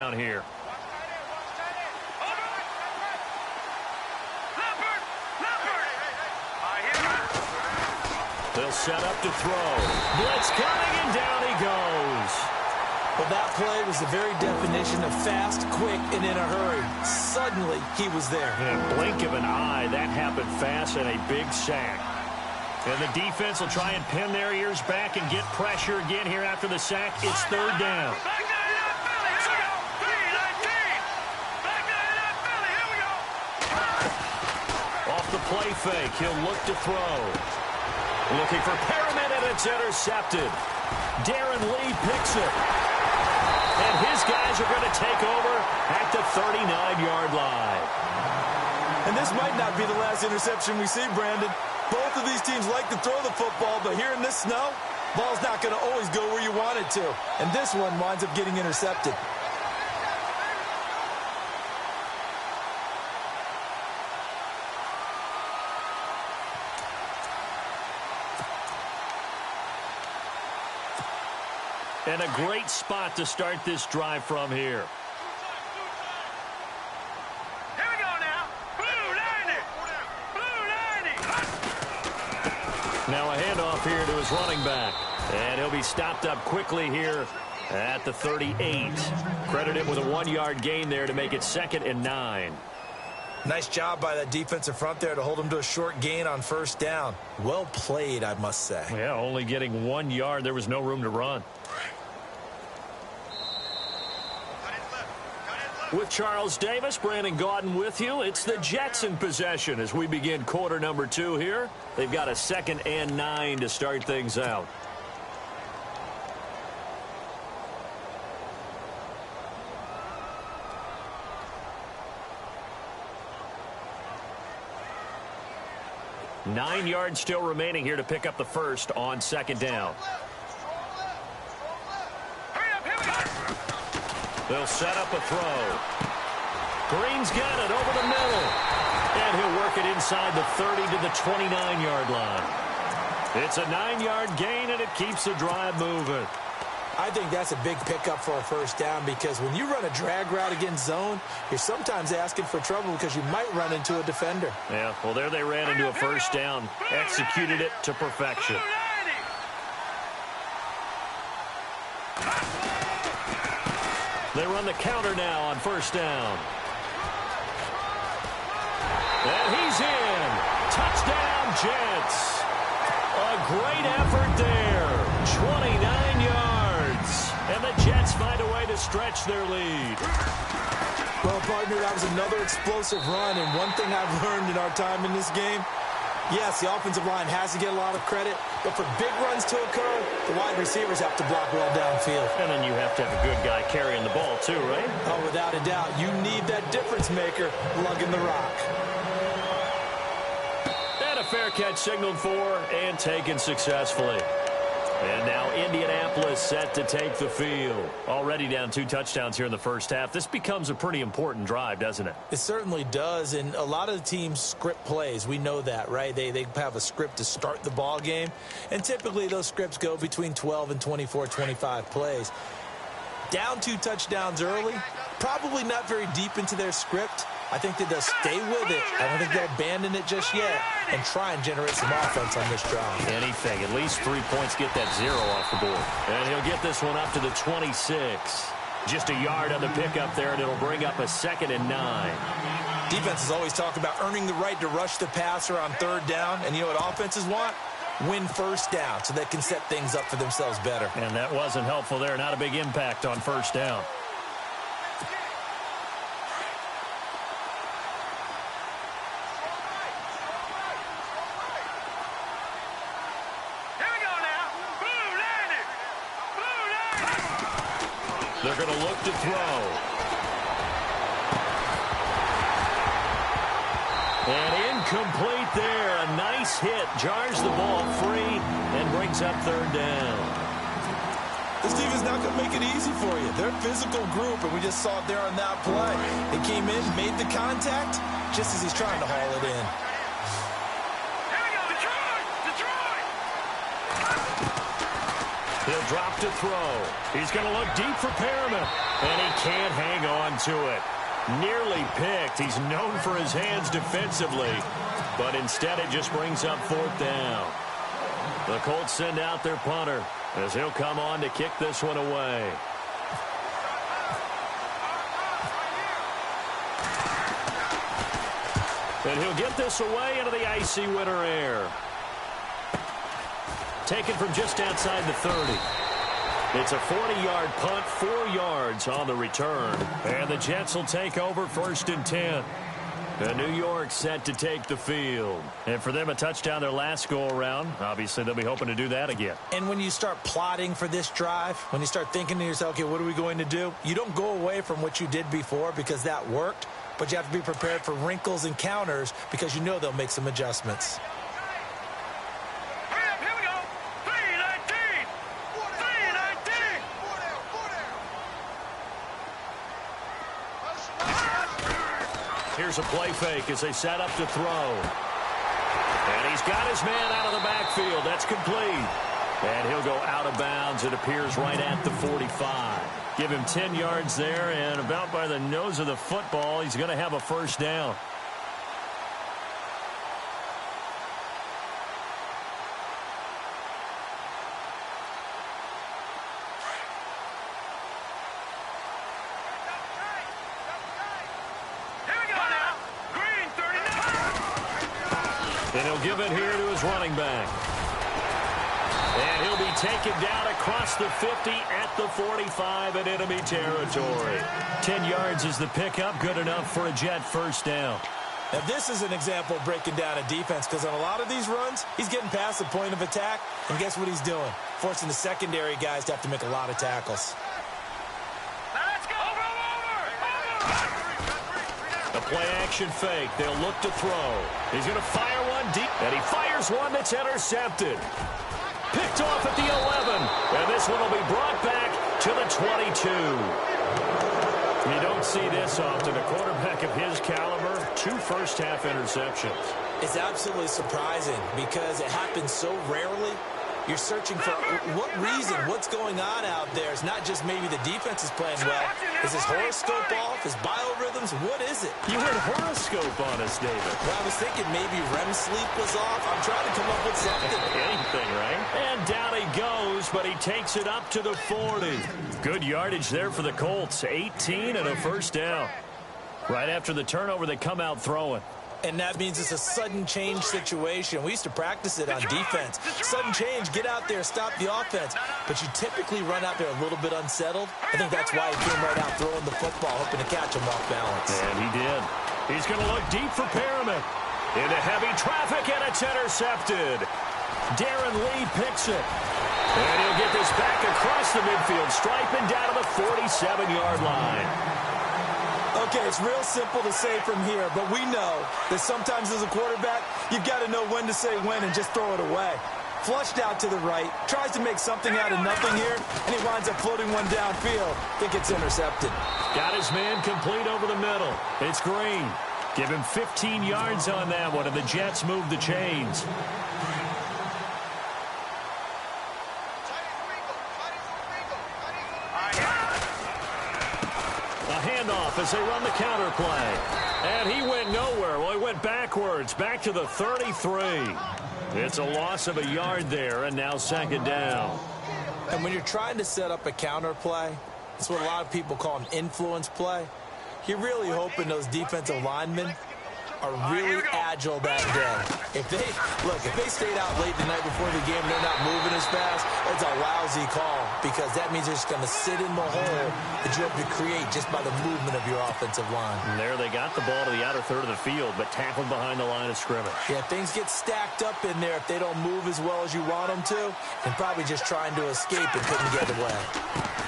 down here. They'll set up to throw. Blitz coming, and down he goes. Well, that play was the very definition of fast, quick, and in a hurry. Suddenly, he was there. In a blink of an eye, that happened fast and a big sack. And the defense will try and pin their ears back and get pressure again here after the sack. It's third down. Off the play fake, he'll look to throw. Looking for Perriman, and it's intercepted. Darren Lee picks it. And his guys are going to take over at the 39-yard line. And this might not be the last interception we see, Brandon. Both of these teams like to throw the football, but here in this snow, ball's not going to always go where you want it to. And this one winds up getting intercepted. And a great spot to start this drive from here. Here we go now. Blue 90. Blue 90. Now a handoff here to his running back. And he'll be stopped up quickly here at the 38. Credit him with a 1-yard gain there to make it 2nd and 9. Nice job by that defensive front there to hold him to a short gain on first down. Well played, I must say. Yeah, only getting 1 yard. There was no room to run. With Charles Davis, Brandon Gaudin with you. It's the Jets in possession as we begin quarter number 2 here. They've got a 2nd and 9 to start things out. Nine yards still remaining here to pick up the first on 2nd down. They'll set up a throw. Green's got it over the middle. And he'll work it inside the 30 to the 29-yard line. It's a 9-yard gain, and it keeps the drive moving. I think that's a big pickup for a first down because when you run a drag route against zone, you're sometimes asking for trouble because you might run into a defender. Yeah, well, there they ran into a first down. Executed it to perfection. They run the counter now on first down. And he's in. Touchdown, Jets. A great effort there. 29 yards. And the Jets find a way to stretch their lead. Well, partner, that was another explosive run. And one thing I've learned in our time in this game, yes, the offensive line has to get a lot of credit, but for big runs to occur, the wide receivers have to block well downfield. And then you have to have a good guy carrying the ball too, right? Oh, without a doubt. You need that difference maker lugging the rock. And a fair catch signaled for and taken successfully. And now Indianapolis set to take the field. Already down 2 touchdowns here in the first half. This becomes a pretty important drive, doesn't it? It certainly does, and a lot of the teams script plays. We know that, right? They have a script to start the ball game, and typically those scripts go between 12 and 24, 25 plays. Down 2 touchdowns early, probably not very deep into their script. I think that they'll stay with it. I don't think they'll abandon it just yet and try and generate some offense on this drive. Anything. At least 3 points, get that 0 off the board. And he'll get this one up to the 26. Just a yard on the pickup there, and it'll bring up a 2nd and 9. Defenses always talk about earning the right to rush the passer on third down. And you know what offenses want? Win first down so they can set things up for themselves better. And that wasn't helpful there. Not a big impact on first down. They're going to look to throw. And incomplete there. A nice hit. Jars the ball free and brings up third down. This team is not going to make it easy for you. They're a physical group, and we just saw it there on that play. They came in, made the contact, just as he's trying to haul it in. Here we go, Detroit! Detroit! He'll drop to throw. He's going to look deep for Perriman, and he can't hang on to it. Nearly picked. He's known for his hands defensively, but instead it just brings up 4th down. The Colts send out their punter as he'll come on to kick this one away. And he'll get this away into the icy winter air. Taken from just outside the 30. It's a 40-yard punt, 4 yards on the return. And the Jets will take over 1st and 10. And New York set to take the field. And for them, a touchdown their last go-around. Obviously, they'll be hoping to do that again. And when you start plotting for this drive, when you start thinking to yourself, okay, what are we going to do? You don't go away from what you did before because that worked. But you have to be prepared for wrinkles and counters because you know they'll make some adjustments. Here's a play fake as they set up to throw. And he's got his man out of the backfield. That's complete. And he'll go out of bounds. It appears right at the 45. Give him 10 yards there, and about by the nose of the football, he's going to have a 1st down. And he'll give it here to his running back. And he'll be taken down across the 50 at the 45 in enemy territory. 10 yards is the pickup, good enough for a Jet 1st down. Now, this is an example of breaking down a defense because on a lot of these runs, he's getting past the point of attack, and guess what he's doing? Forcing the secondary guys to have to make a lot of tackles. Let's go! A play-action fake. They'll look to throw. He's going to fire one deep, and he fires one that's intercepted. Picked off at the 11, and this one will be brought back to the 22. You don't see this often. A quarterback of his caliber, 2 first-half interceptions. It's absolutely surprising because it happens so rarely. You're searching for what reason, what's going on out there. It's not just maybe the defense is playing well. Is his horoscope off? His biorhythms? What is it? You heard horoscope on us, David. Well, I was thinking maybe REM sleep was off. I'm trying to come up with something. Anything, right? And down he goes, but he takes it up to the 40. Good yardage there for the Colts. 18 and a 1st down. Right after the turnover, they come out throwing. And that means it's a sudden change situation. We used to practice it on defense. Sudden change, get out there, stop the offense. But you typically run out there a little bit unsettled. I think that's why he came right out throwing the football, hoping to catch him off balance. And he did. He's going to look deep for Perriman. Into heavy traffic, and it's intercepted. Darren Lee picks it. And he'll get this back across the midfield stripe and down to the 47-yard line. Okay, it's real simple to say from here, but we know that sometimes as a quarterback, you've got to know when to say when and just throw it away. Flushed out to the right, tries to make something out of nothing here, and he winds up floating one downfield. I think it's intercepted. Got his man complete over the middle. It's Green. Give him 15 yards on that one, and the Jets move the chains. As they run the counter play. And he went nowhere. Well, he went backwards, back to the 33. It's a loss of a yard there, and now 2nd down. And when you're trying to set up a counter play, it's what a lot of people call an influence play. You're really hoping those defensive linemen are really agile that day. If they stayed out late the night before the game and they're not moving as fast, it's a lousy call because that means they're just going to sit in the hole that you have to create just by the movement of your offensive line. And there they got the ball to the outer third of the field, but tackled behind the line of scrimmage. Yeah, things get stacked up in there if they don't move as well as you want them to, and probably just trying to escape and couldn't get away.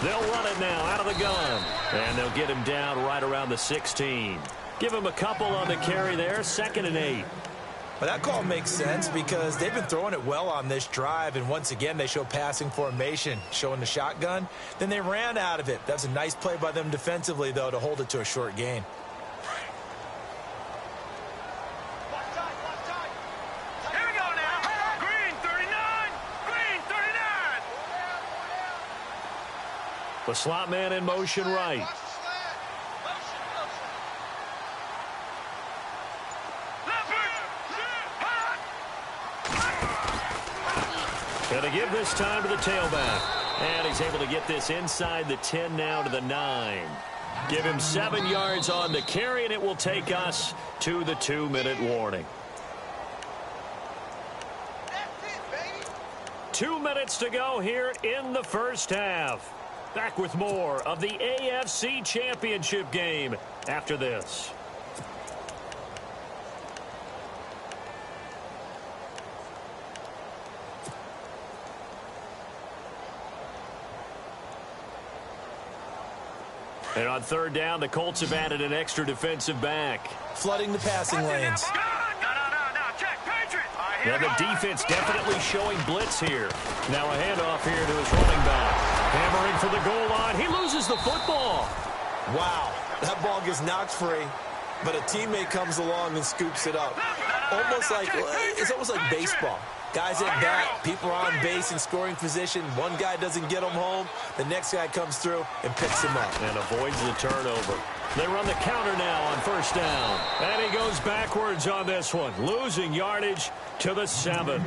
They'll run it now out of the gun, and they'll get him down right around the 16. Give him a couple on the carry there, 2nd and 8. Well, that call makes sense because they've been throwing it well on this drive, and once again, they show passing formation, showing the shotgun. Then they ran out of it. That's a nice play by them defensively, though, to hold it to a short gain. Here we go now. Green 39. Green 39. The slot man in motion right. Going to give this time to the tailback. And he's able to get this inside the 10 now to the 9. Give him 7 yards on the carry, and it will take us to the 2-minute warning. 2 minutes to go here in the first half. Back with more of the AFC Championship game after this. And on third down, the Colts have added an extra defensive back. Flooding the passing lanes. Now the defense definitely showing blitz here. Now a handoff here to his running back. Hammering for the goal line. He loses the football. Wow, that ball gets knocked free, but a teammate comes along and scoops it up. It's almost like baseball. Guys at bat, people are on base in scoring position. One guy doesn't get him home. The next guy comes through and picks him up. And avoids the turnover. They run the counter now on first down. And he goes backwards on this one. Losing yardage to the 7.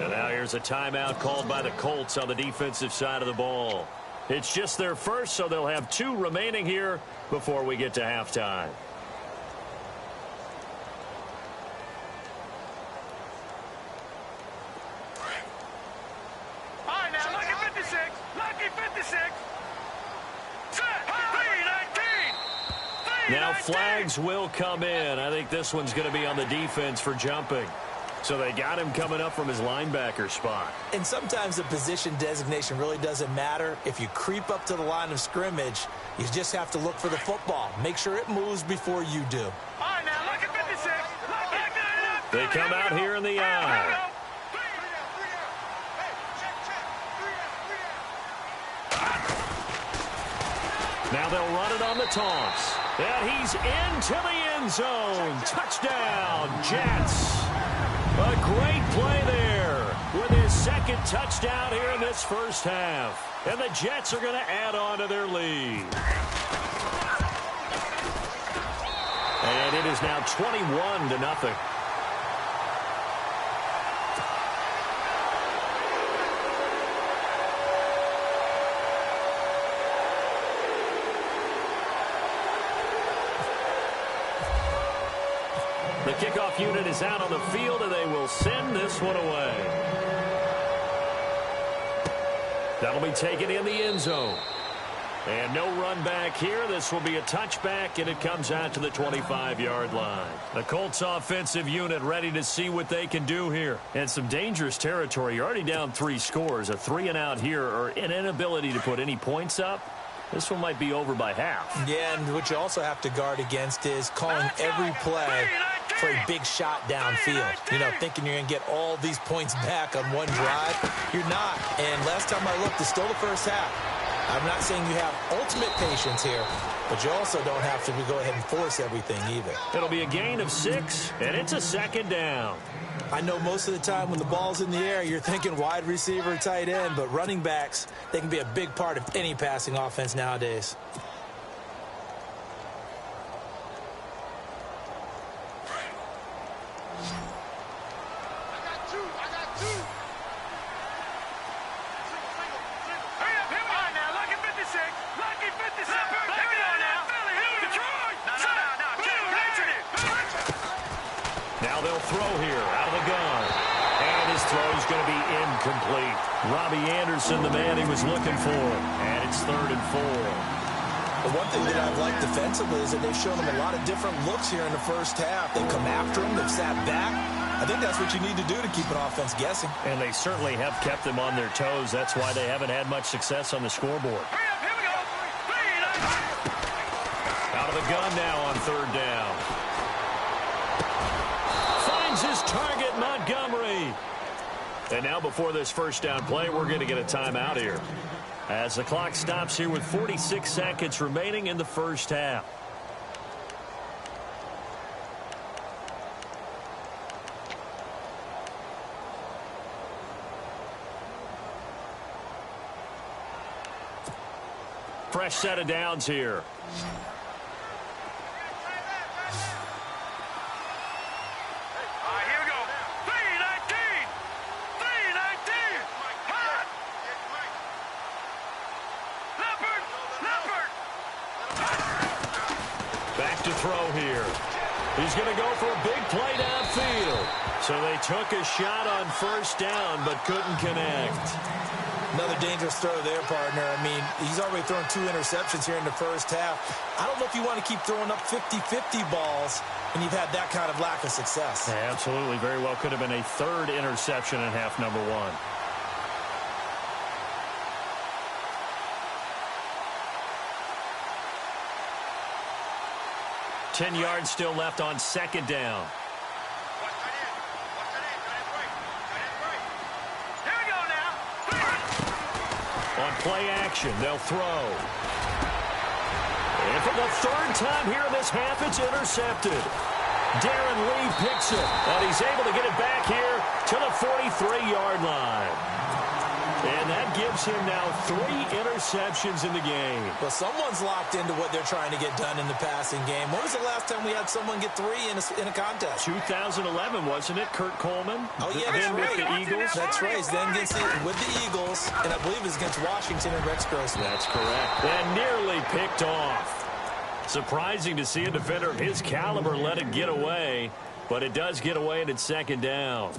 And now here's a timeout called by the Colts on the defensive side of the ball. It's just their first, so they'll have 2 remaining here before we get to halftime. Now flags will come in. I think this one's going to be on the defense for jumping. So they got him coming up from his linebacker spot. And sometimes the position designation really doesn't matter. If you creep up to the line of scrimmage, you just have to look for the football. Make sure it moves before you do. They come out here in the eye. Now they'll run it on the toss. And he's into the end zone. Touchdown, Jets. A great play there with his second touchdown here in this first half. And the Jets are going to add on to their lead. And it is now 21-0. The kickoff unit is out on the field, and they will send this one away. That'll be taken in the end zone. And no run back here. This will be a touchback, and it comes out to the 25-yard line. The Colts offensive unit ready to see what they can do here. And some dangerous territory. You're already down 3 scores. A 3-and-out here, or an inability to put any points up. This one might be over by half. Yeah, and what you also have to guard against is calling every play for a big shot downfield. You know, thinking you're going to get all these points back on one drive. You're not. And last time I looked, it's still the first half. I'm not saying you have ultimate patience here, but you also don't have to go ahead and force everything either. It'll be a gain of 6, and it's a second down. I know most of the time when the ball's in the air, you're thinking wide receiver, tight end, but running backs, they can be a big part of any passing offense nowadays. Now they'll throw here out of the gun. And his throw is going to be incomplete. Robbie Anderson, the man he was looking for. And it's 3rd and 4. The one thing that I've liked defensively is that they've shown him a lot of different looks here in the first half. They've come after him. They've sat back. I think that's what you need to do to keep an offense guessing. And they certainly have kept them on their toes. That's why they haven't had much success on the scoreboard. Out of the gun now on 3rd down. Finds his target, Montgomery. And now before this first down play, we're going to get a timeout here. As the clock stops here with 46 seconds remaining in the first half. Fresh set of downs here. Here we go. 319. 319. Hot. Leopard. Back to throw here. He's going to go for a big play downfield. So they took a shot on first down, but couldn't connect. Another dangerous throw there, partner. I mean, he's already thrown 2 interceptions here in the first half. I don't know if you want to keep throwing up 50-50 balls when you've had that kind of lack of success. Yeah, absolutely. Very well could have been a 3rd interception in half number 1. Ten yards still left on second down. Here we go now. On play action, they'll throw. And for the 3rd time here in this half, it's intercepted. Darren Lee picks it, and he's able to get it back here to the 43-yard line. And that gives him now 3 interceptions in the game. Well, someone's locked into what they're trying to get done in the passing game. When was the last time we had someone get 3 in a contest? 2011, wasn't it, Kurt Coleman? Oh, yeah, Then that's with right. the Eagles. That's right. Then with the Eagles, and I believe it's against Washington and Rex Grossman. That's correct. And nearly picked off. Surprising to see a defender of his caliber let it get away, but it does get away and it's second down.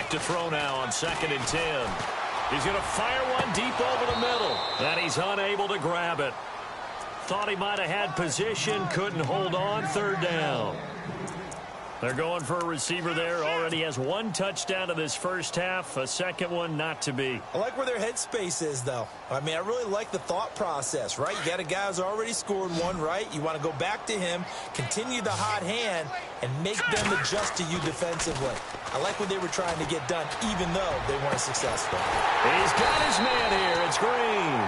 To throw now on 2nd and 10. He's going to fire one deep over the middle, and he's unable to grab it. Thought he might have had position, couldn't hold on, 3rd down. They're going for a receiver there. Already has 1 touchdown in this first half, a second one not to be. I like where their headspace is, though. I mean, I really like the thought process, right? You got a guy who's already scored 1, right? You want to go back to him, continue the hot hand, and make them adjust to you defensively. I like what they were trying to get done, even though they weren't successful. He's got his man here. It's Green.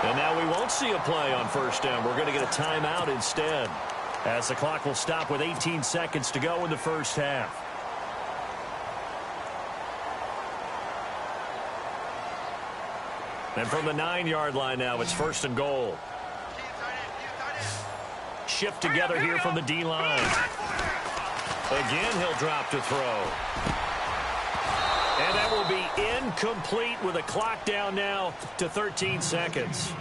And now we won't see a play on first down. We're going to get a timeout instead, as the clock will stop with 18 seconds to go in the first half. And from the 9-yard line now, it's 1st and goal. Shift together here from the D-line. Again, he'll drop to throw. And that will be incomplete with a clock down now to 13 seconds.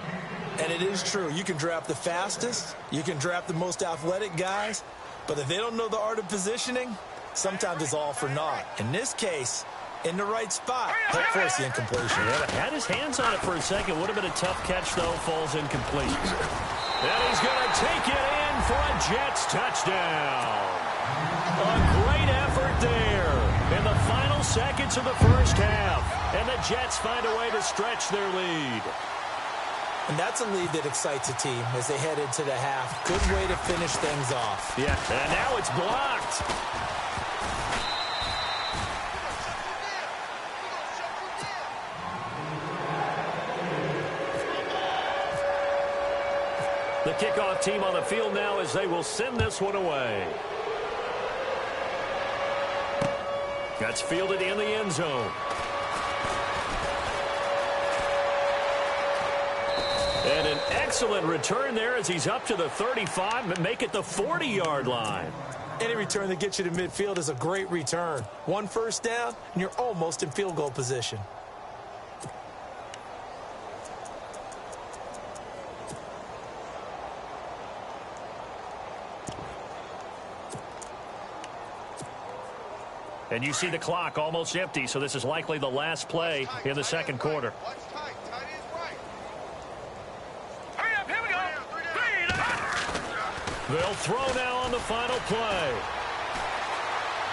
And it is true. You can draft the fastest. You can draft the most athletic guys. But if they don't know the art of positioning, sometimes it's all for naught. In this case, in the right spot, help force the incompletion. Yeah, had his hands on it for a second. Would have been a tough catch, though. Falls incomplete. And he's going to take it in for a Jets touchdown. A great effort there in the final seconds of the first half. And the Jets find a way to stretch their lead. And that's a lead that excites a team as they head into the half. Good way to finish things off. Yeah, and now it's blocked. The kickoff team on the field now as they will send this one away. That's fielded in the end zone. And an excellent return there as he's up to the 35 and make it the 40-yard line. Any return that gets you to midfield is a great return. 1 first down, and you're almost in field goal position. And you see the clock almost empty, so this is likely the last play in the second quarter. They'll throw now on the final play.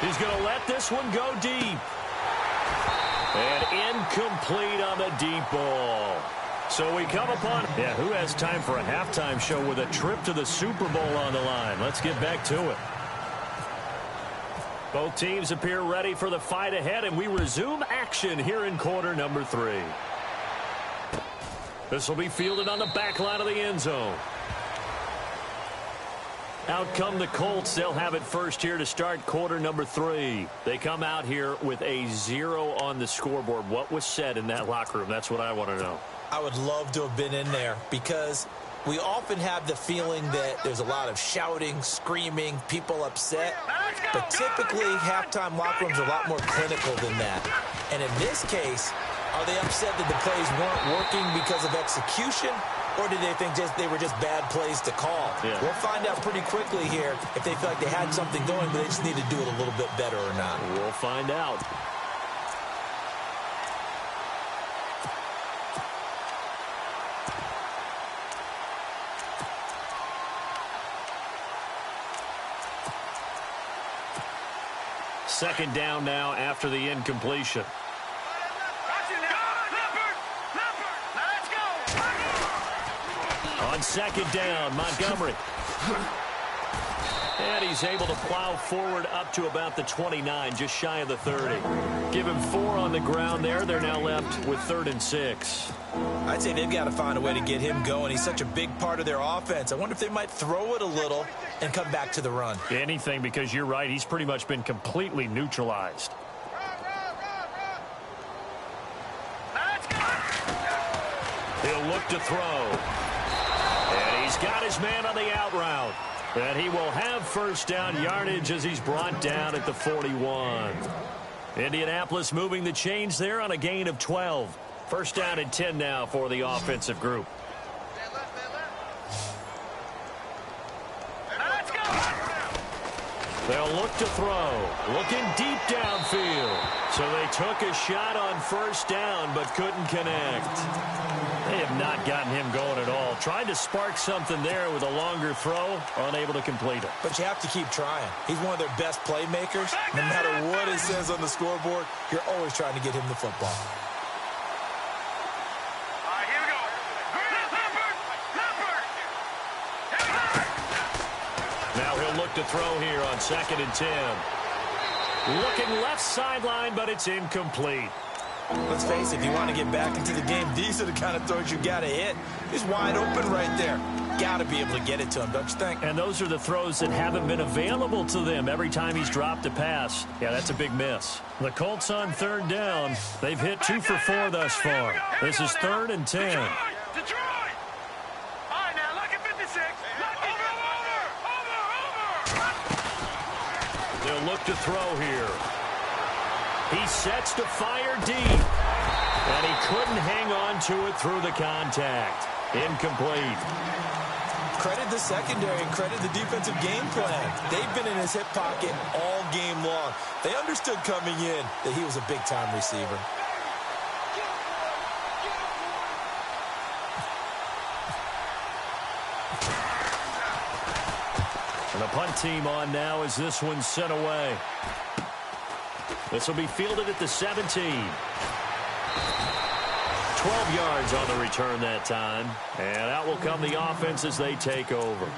He's going to let this one go deep. And incomplete on the deep ball. So we come upon, who has time for a halftime show with a trip to the Super Bowl on the line? Let's get back to it. Both teams appear ready for the fight ahead, and we resume action here in quarter number 3. This will be fielded on the back line of the end zone. Out come the Colts. They'll have it first here to start quarter number 3. They come out here with a 0 on the scoreboard. What was said in that locker room? That's what I want to know. I would love to have been in there because we often have the feeling that there's a lot of shouting, screaming, people upset. But typically, halftime locker rooms are a lot more clinical than that. And in this case, are they upset that the plays weren't working because of execution? Or did they think they were just bad plays to call? Yeah. We'll find out pretty quickly here if they feel like they had something going, but they just need to do it a little bit better or not. We'll find out. Second down now after the incompletion. On second down, Montgomery. And he's able to plow forward up to about the 29, just shy of the 30. Give him 4 on the ground there. They're now left with 3rd and 6. I'd say they've got to find a way to get him going. He's such a big part of their offense. I wonder if they might throw it a little and come back to the run. Anything, because you're right. He's pretty much been completely neutralized. He'll look to throw. And he's got his man on the out route. And he will have first down yardage as he's brought down at the 41. Indianapolis moving the chains there on a gain of 12. First down and 10 now for the offensive group. They'll look to throw. Looking deep downfield. So they took a shot on first down but couldn't connect. They have not gotten him going at all. Tried to spark something there with a longer throw. Unable to complete it. But you have to keep trying. He's one of their best playmakers. No matter what it says on the scoreboard, you're always trying to get him the football. Now he'll look to throw here on 2nd and 10. Looking left sideline, but it's incomplete. Let's face it, if you want to get back into the game, these are the kind of throws you got to hit. He's wide open right there. Got to be able to get it to him, don't you think? And those are the throws that haven't been available to them every time he's dropped a pass. Yeah, that's a big miss. The Colts on 3rd down. They've hit 2 for 4 thus far. This is 3rd and 10. Detroit! All right, now, look at 56. Over. They'll look to throw here. He sets to fire deep. And he couldn't hang on to it through the contact. Incomplete. Credit the secondary and credit the defensive game plan. They've been in his hip pocket all game long. They understood coming in that he was a big-time receiver. And the punt team on now as this one's sent away. This will be fielded at the 17. 12 yards on the return that time. And out will come the offense as they take over.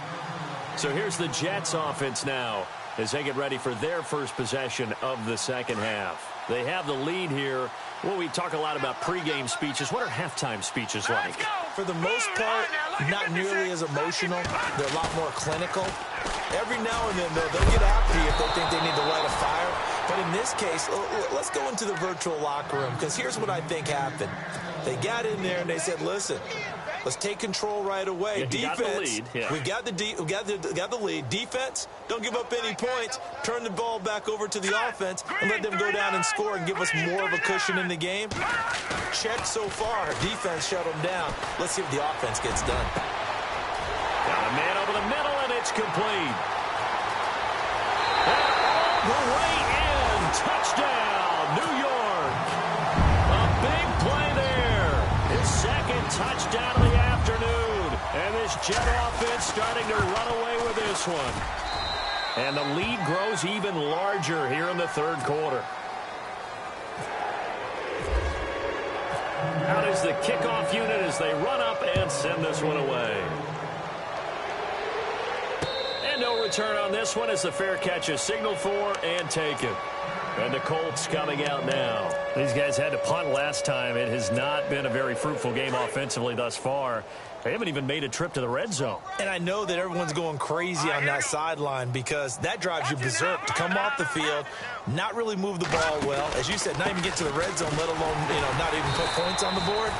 So here's the Jets offense now as they get ready for their first possession of the second half. They have the lead here. Well, we talk a lot about pregame speeches. What are halftime speeches like? For the most part, not nearly as emotional. They're a lot more clinical. Every now and then, though, they'll get after you if they think they need to light a fire. But in this case, let's go into the virtual locker room, because here's what I think happened. They got in there and they said, listen, let's take control right away. Yeah, defense, we got the lead. Defense, don't give up any points. Turn the ball back over to the offense and let them go down and score and give us more of a cushion in the game. Check so far. Defense shut them down. Let's see if the offense gets done. Got a man over the middle, and it's complete. And all the way in. Touchdown, New York. A big play there. His second touchdown of the afternoon. And this Jet offense starting to run away with this one. And the lead grows even larger here in the third quarter. Out is the kickoff unit as they run up and send this one away. And no return on this one as the fair catch is signaled for and taken. And the Colts coming out now. These guys had to punt last time. It has not been a very fruitful game offensively thus far. They haven't even made a trip to the red zone. And I know that everyone's going crazy on that sideline because that drives you berserk to come off the field, not really move the ball well. As you said, not even get to the red zone, let alone, not even put points on the board.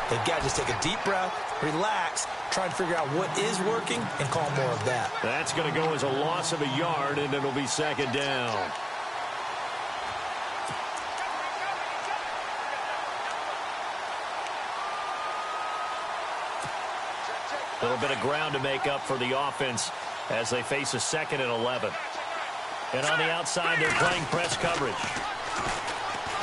They've got to just take a deep breath, relax, try to figure out what is working, and call more of that. That's going to go as a loss of a yard, and it'll be second down. A little bit of ground to make up for the offense as they face a 2nd and 11. And on the outside, they're playing press coverage.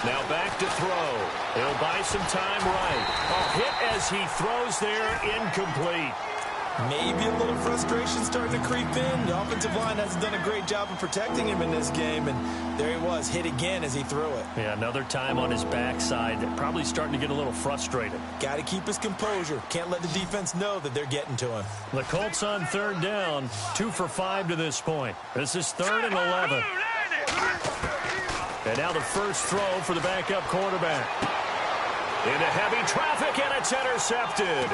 Now back to throw. He'll buy some time right. A hit as he throws there, incomplete. Maybe a little frustration starting to creep in. The offensive line hasn't done a great job of protecting him in this game, and there he was, hit again as he threw it. Yeah, another time on his backside. Probably starting to get a little frustrated. Got to keep his composure. Can't let the defense know that they're getting to him. The Colts on 3rd down, 2 for 5 to this point. This is 3rd and 11. And now the first throw for the backup quarterback. Into heavy traffic, and it's intercepted.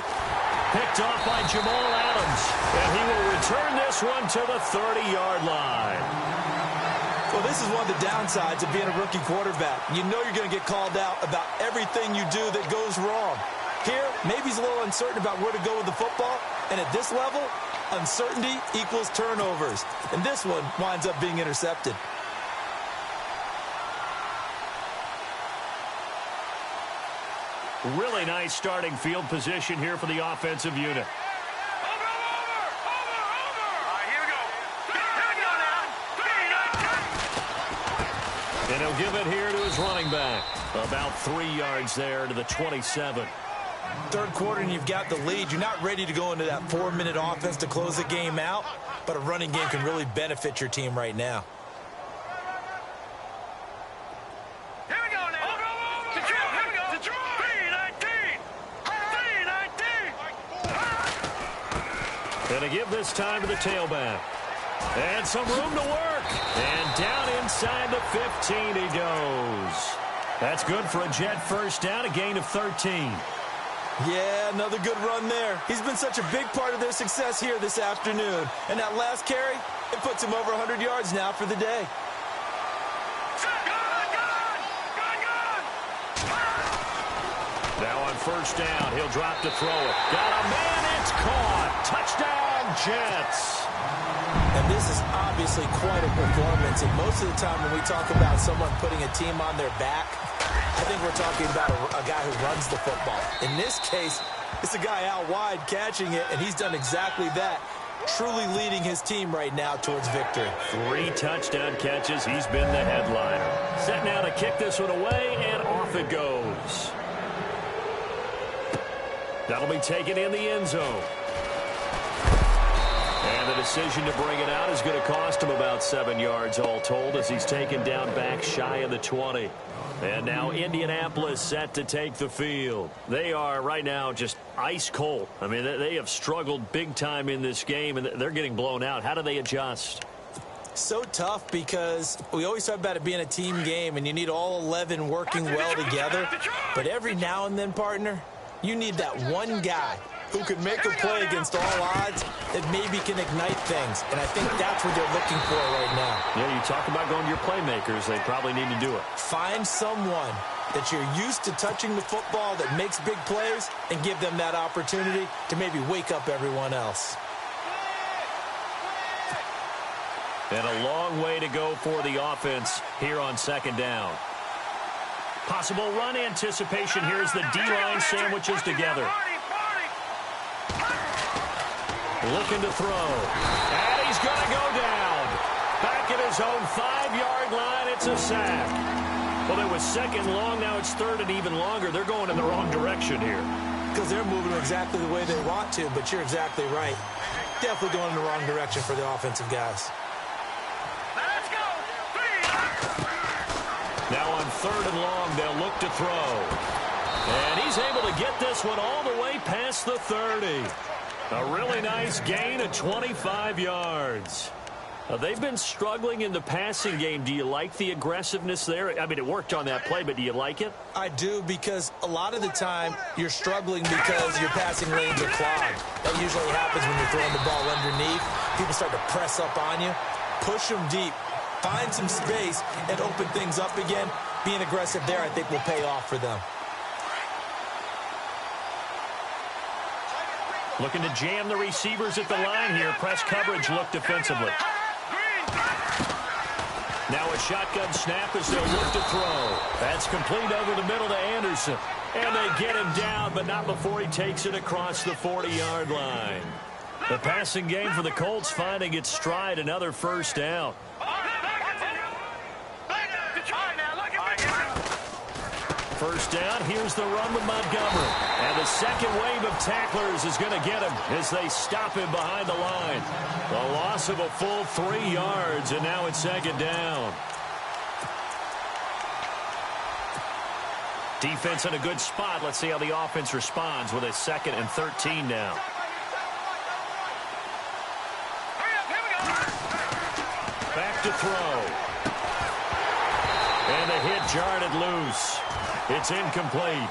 Picked off by Jamal Adams. And he will return this one to the 30-yard line. Well, this is one of the downsides of being a rookie quarterback. You know you're going to get called out about everything you do that goes wrong. Here, maybe he's a little uncertain about where to go with the football. And at this level, uncertainty equals turnovers. And this one winds up being intercepted. Really nice starting field position here for the offensive unit. Over. All right, here we go. Here we go now. And he'll give it here to his running back. About 3 yards there to the 27. 3rd quarter and you've got the lead. You're not ready to go into that 4-minute offense to close the game out, but a running game can really benefit your team right now. Here we go now. Over. Here we go. 3-19. Gonna give this time to the tailback. And some room to work. And down inside the 15 he goes. That's good for a Jet first down, a gain of 13. Yeah, another good run there. He's been such a big part of their success here this afternoon. And that last carry, it puts him over 100 yards now for the day. Now on first down, he'll drop to throw it. Got a man, it's caught. Touchdown, Jets. And this is obviously quite a performance. And most of the time when we talk about someone putting a team on their back, I think we're talking about a guy who runs the football. In this case, it's a guy out wide catching it, and he's done exactly that, truly leading his team right now towards victory. 3 touchdown catches. He's been the headliner. Set now to kick this one away, and off it goes. That'll be taken in the end zone. And the decision to bring it out is going to cost him about 7 yards all told as he's taken down back shy of the 20. And now Indianapolis set to take the field. They are right now just ice cold. I mean, they have struggled big time in this game, and they're getting blown out. How do they adjust? So tough because we always talk about it being a team game, and you need all 11 working well together. But every now and then, partner, you need that one guy who can make a play against all odds that maybe can ignite things. And I think that's what they're looking for right now. Yeah, you talk about going to your playmakers. They probably need to do it. Find someone that you're used to touching the football that makes big plays and give them that opportunity to maybe wake up everyone else. And a long way to go for the offense here on second down. Possible run anticipation. Here's the D-line sandwiches together. Looking to throw. And he's going to go down. Back at his own 5-yard line. It's a sack. Well, it was second long. Now it's third and even longer. They're going in the wrong direction here. Because they're moving exactly the way they want to, but you're exactly right. Definitely going in the wrong direction for the offensive guys. Let's go. Now on third and long, they'll look to throw. And he's able to get this one all the way past the 30. A really nice gain of 25 yards. They've been struggling in the passing game. Do you like the aggressiveness there? I mean, it worked on that play, but do you like it? I do, because a lot of the time you're struggling because your passing lanes are clogged. That usually happens when you're throwing the ball underneath. People start to press up on you. Push them deep. Find some space and open things up again. Being aggressive there, I think, will pay off for them. Looking to jam the receivers at the line here. Press coverage look defensively. Now a shotgun snap as they'll look to throw. That's complete over the middle to Anderson. And they get him down, but not before he takes it across the 40-yard line. The passing game for the Colts finding its stride, another first down. First down, here's the run with Montgomery. And the second wave of tacklers is going to get him as they stop him behind the line. The loss of a full 3 yards, and now it's second down. Defense in a good spot. Let's see how the offense responds with a 2nd and 13 now. Back to throw. And the hit jarred it loose. It's incomplete.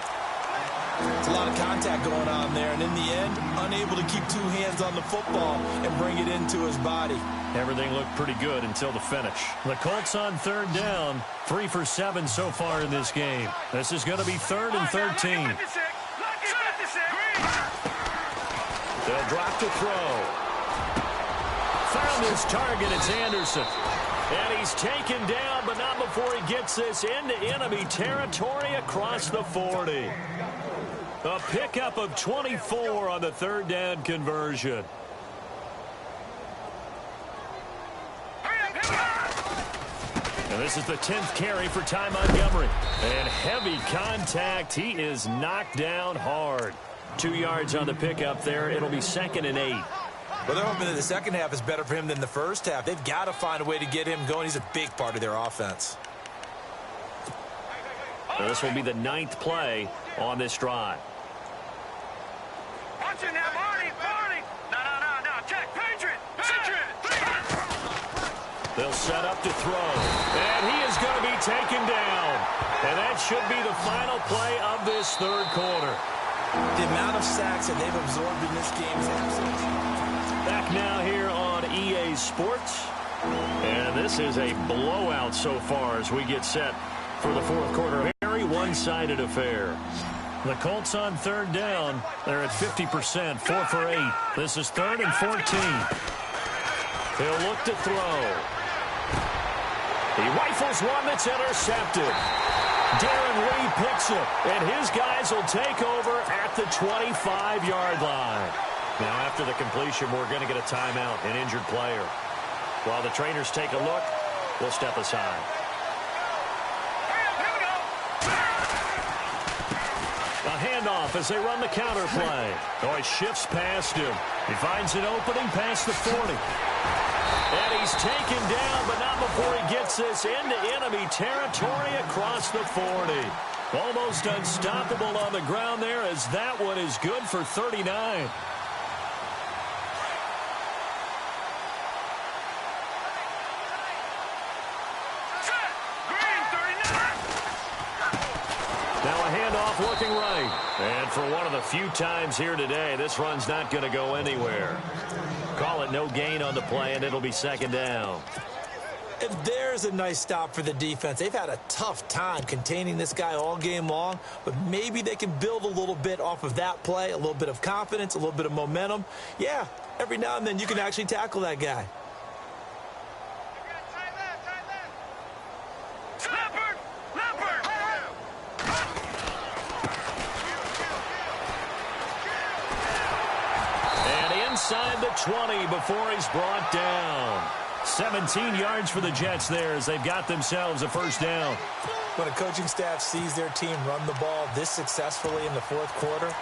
It's a lot of contact going on there, and in the end, unable to keep 2 hands on the football and bring it into his body. Everything looked pretty good until the finish. The Colts on 3rd down, 3 for 7 so far in this game. This is going to be 3rd and 13. They'll drop to throw. Found his target, it's Anderson. And he's taken down, but not before he gets this into enemy territory across the 40. A pickup of 24 on the 3rd down conversion. And this is the 10th carry for Ty Montgomery. And heavy contact. He is knocked down hard. 2 yards on the pickup there. It'll be 2nd and 8. Well, they're hoping that the second half is better for him than the first half. They've got to find a way to get him going. He's a big part of their offense. Well, this will be the 9th play on this drive. Watch it now, Marty. No. Check. Patriot. They'll set up to throw. And he is going to be taken down. And that should be the final play of this 3rd quarter. The amount of sacks that they've absorbed in this game is absolutely... Back now here on EA Sports. And this is a blowout so far as we get set for the 4th quarter. Very one-sided affair. The Colts on 3rd down. They're at 50%, 4 for 8. This is 3rd and 14. He'll look to throw. He rifles one that's intercepted. Darren Lee picks it, and his guys will take over at the 25-yard line. Now, after the completion, we're going to get a timeout, an injured player. While the trainers take a look, we'll step aside. A handoff as they run the counter play. Oh, he shifts past him. He finds an opening past the 40. And he's taken down, but not before he gets this into enemy territory across the 40. Almost unstoppable on the ground there, as that one is good for 39. Looking right. And for one of the few times here today, this run's not going to go anywhere. Call it no gain on the play, and it'll be 2nd down. And there's a nice stop for the defense. They've had a tough time containing this guy all game long, but maybe they can build a little bit off of that play, a little bit of confidence, a little bit of momentum. Yeah, every now and then you can actually tackle that guy. Inside the 20 before he's brought down. 17 yards for the Jets there as they've got themselves a first down. When a coaching staff sees their team run the ball this successfully in the 4th quarter,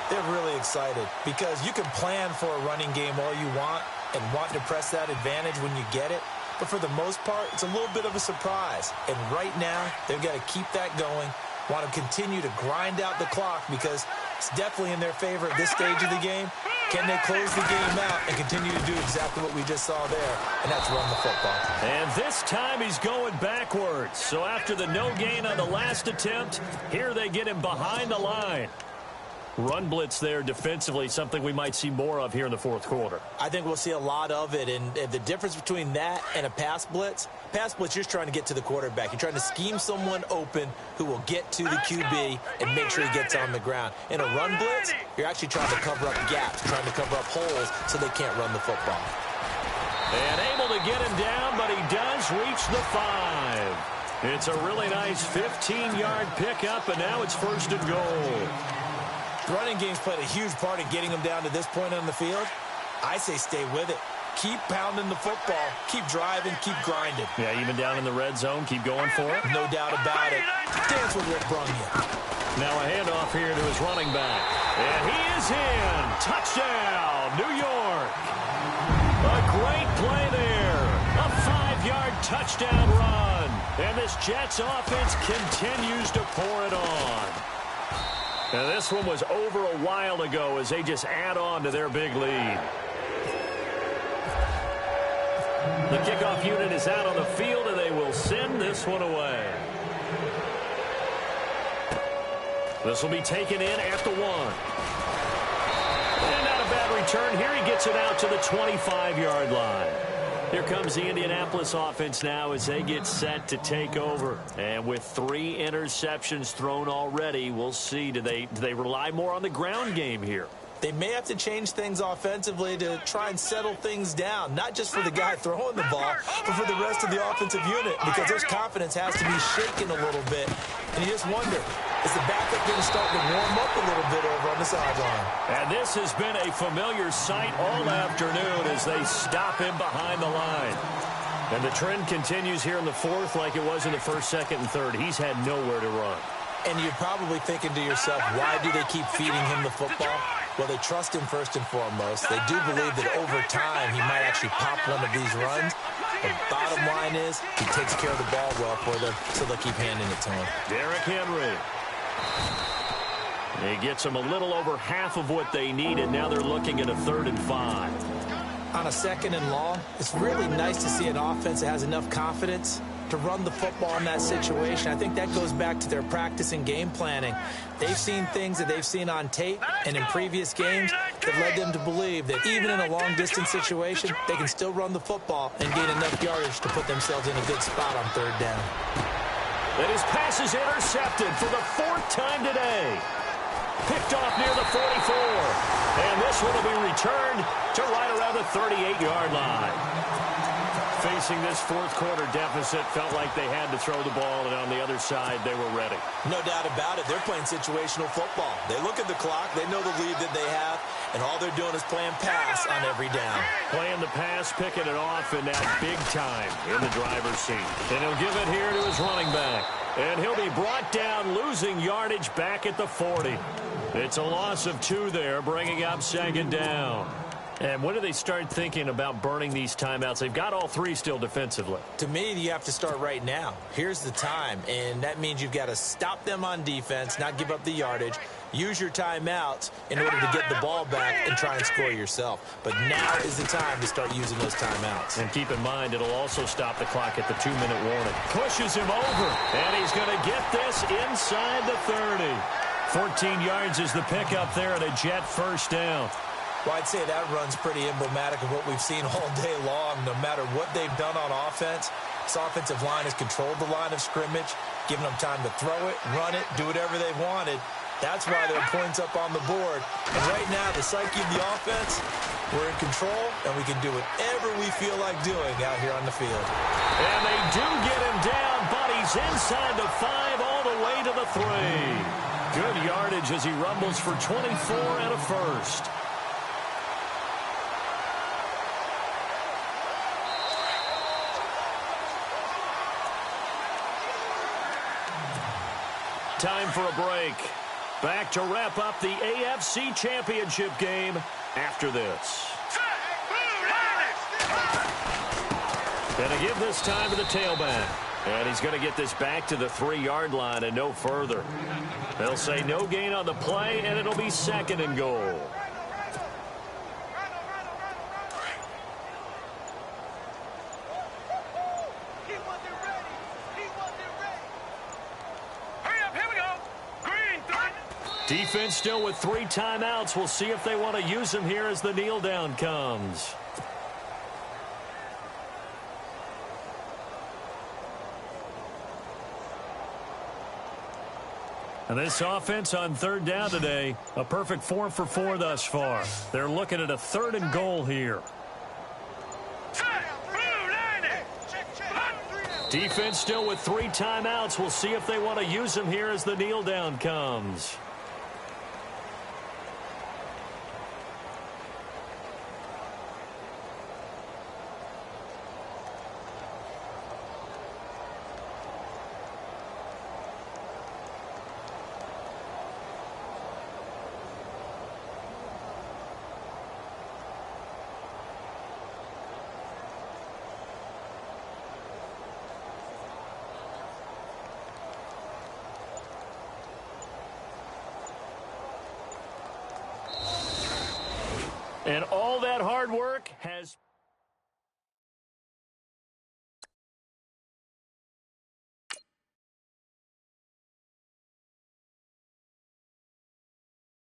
they're really excited, because you can plan for a running game all you want and want to press that advantage when you get it. But for the most part, it's a little bit of a surprise. And right now, they've got to keep that going, want to continue to grind out the clock, because it's definitely in their favor at this stage of the game. Can they close the game out and continue to do exactly what we just saw there, and that's run the football. And this time he's going backwards. So after the no gain on the last attempt, here they get him behind the line. Run blitz there defensively, something we might see more of here in the fourth quarter. I think we'll see a lot of it, and the difference between that and a pass blitz, you're just trying to get to the quarterback. You're trying to scheme someone open who will get to the QB and make sure he gets on the ground. In a run blitz, you're actually trying to cover up gaps, trying to cover up holes so they can't run the football. And able to get him down, but he does reach the 5. It's a really nice 15-yard pickup, and now it's 1st and goal. The running game's played a huge part in getting them down to this point on the field. I say stay with it. Keep pounding the football. Keep driving. Keep grinding. Yeah, even down in the red zone, keep going for it. No doubt about it. Dance with what brung you. Now a handoff here to his running back. And he is in. Touchdown, New York. A great play there. A 5-yard touchdown run. And this Jets offense continues to pour it on. Now this one was over a while ago as they just add on to their big lead. The kickoff unit is out on the field, and they will send this one away. This will be taken in at the 1. And not a bad return. Here he gets it out to the 25-yard line. Here comes the Indianapolis offense now as they get set to take over. And with 3 interceptions thrown already, we'll see. Do they rely more on the ground game here? They may have to change things offensively to try and settle things down, not just for the guy throwing the ball, but for the rest of the offensive unit, because their confidence has to be shaken a little bit. And you just wonder, is the backup going to start to warm up a little bit over on the sideline? And this has been a familiar sight all afternoon as they stop him behind the line. And the trend continues here in the 4th like it was in the 1st, 2nd, and 3rd. He's had nowhere to run. And you're probably thinking to yourself, why do they keep feeding him the football? Well, they trust him first and foremost. They do believe that over time he might actually pop one of these runs. The bottom line is he takes care of the ball well for them, so they'll keep handing it to him. Derrick Henry. He gets them a little over half of what they needed. Now they're looking at a 3rd and 5. On a 2nd and long, it's really nice to see an offense that has enough confidence to run the football in that situation. I think that goes back to their practice and game planning. They've seen things that they've seen on tape and in previous games that led them to believe that even in a long-distance situation, they can still run the football and gain enough yardage to put themselves in a good spot on 3rd down. And his pass is intercepted for the 4th time today. Picked off near the 44. And this one will be returned to right around the 38-yard line. Facing this 4th quarter deficit, felt like they had to throw the ball, and on the other side, they were ready. No doubt about it. They're playing situational football. They look at the clock, they know the lead that they have, and all they're doing is playing pass on every down. Playing the pass, picking it off, and that big time in the driver's seat. And he'll give it here to his running back. And he'll be brought down, losing yardage back at the 40. It's a loss of 2 there, bringing up 2nd down. And when do they start thinking about burning these timeouts? They've got all 3 still defensively. To me, you have to start right now. Here's the time, and that means you've got to stop them on defense, not give up the yardage, use your timeouts in order to get the ball back and try and score yourself. But now is the time to start using those timeouts. And keep in mind, it'll also stop the clock at the 2-minute warning. Pushes him over, and he's going to get this inside the 30. 14 yards is the pickup there at a Jet 1st down. Well, I'd say that run's pretty emblematic of what we've seen all day long. No matter what they've done on offense, this offensive line has controlled the line of scrimmage, given them time to throw it, run it, do whatever they wanted. That's why there are points up on the board. And right now, the psyche of the offense, we're in control, and we can do whatever we feel like doing out here on the field. And they do get him down, but he's inside the 5 all the way to the 3. Good yardage as he rumbles for 24 and a 1st. Time for a break. Back to wrap up the AFC Championship game after this. And to give this time to the tailback. And he's going to get this back to the 3-yard line and no further. They'll say no gain on the play, and it'll be 2nd and goal. Defense still with 3 timeouts. We'll see if they want to use them here as the kneel down comes. And this offense on 3rd down today, a perfect 4 for 4 thus far. They're looking at a 3rd and goal here. Defense still with 3 timeouts. We'll see if they want to use them here as the kneel down comes. And all that hard work has